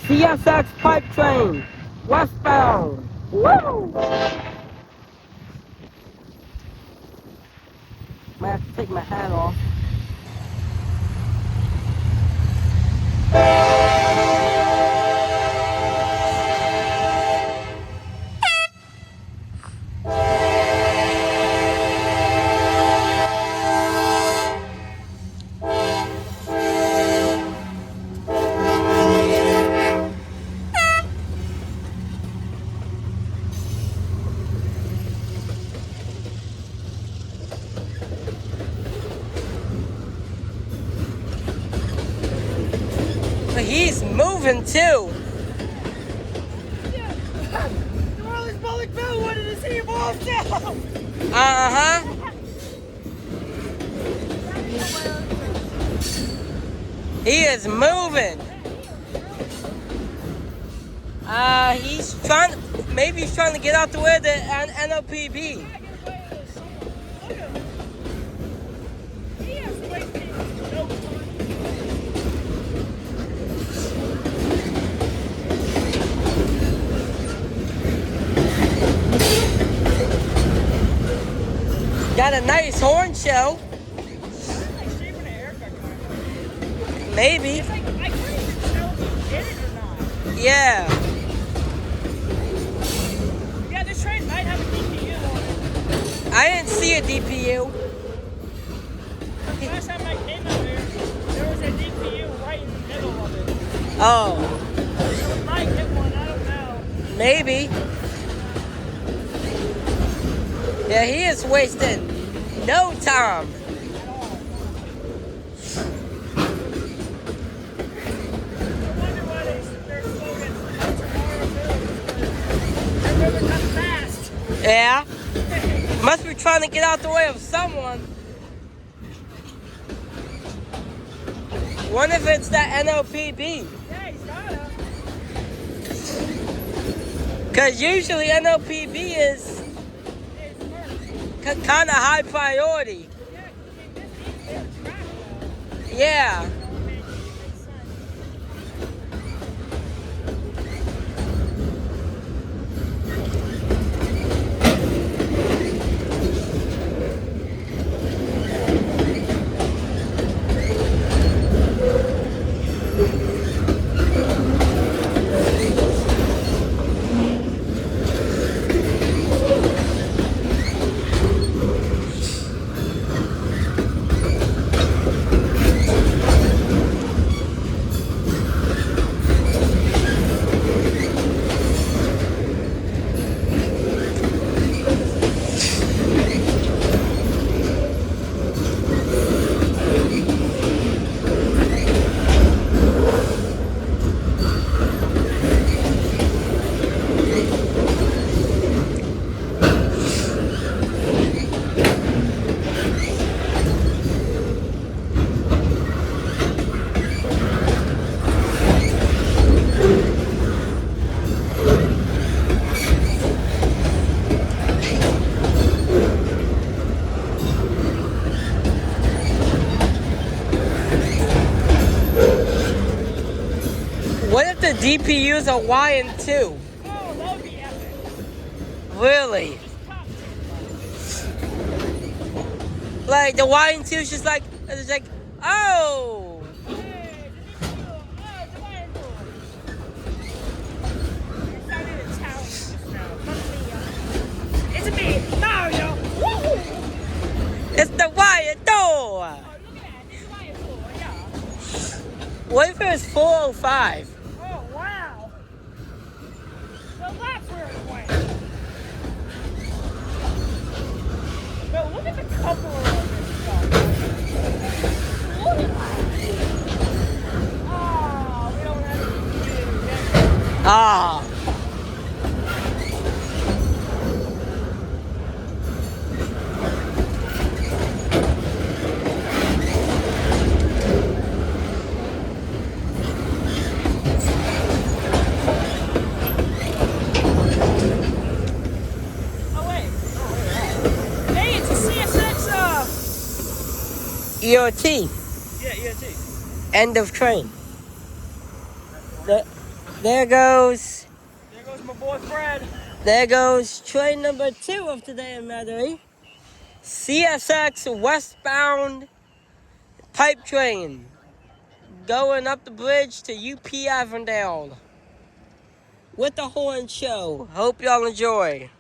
CSX pipe train. Westbound. Woo! Might have to take my hat off. But he's moving too. New Orleans Public Bill wanted to see him all down. Uh-huh. He is moving. He's trying, maybe he's trying to get out the way of the NOPB. Got a nice horn show. Maybe. It's like, I couldn't even tell if he did it or not. Yeah. Yeah, this train might have a DPU on it. I didn't see a DPU. Last time I came out here, there was a DPU right in the middle of it. Oh, So we might get one, I don't know. maybe. Yeah, he is wasting no time. At all. I wonder why their slogan "Come tomorrow, Bill," they're moving kind of fast. Yeah. Must be trying to get out the way of someone. Wonder if it's that NOPB. Yeah, he's gotta. Because usually NOPB is kind of high priority. Yeah, this needs their track though. Yeah. Makes sense. What if the DPUs are Y and 2? Oh, that would be epic. Really? Like the Y and 2 is just like, it's like, oh. Hey, the DPU. Oh, it's a wire tool. It sounded Italian just now. It's me, Mario. Woo! It's the Y and 2. Oh, look at that. It's a wire tool. Yeah. What if it was 405? Oh, wow. So that's where it went. But look at the cover of this stuff. Look at that. Oh, we don't have any DPU. Ah. Oh, wait. Hey, it's a CSX, EOT. Yeah, EOT. End of train. The There goes my boy Fred. There goes train number 2 of today in Metairie. CSX Westbound pipe train going up the bridge to UP Avondale with the horn show. Hope y'all enjoy.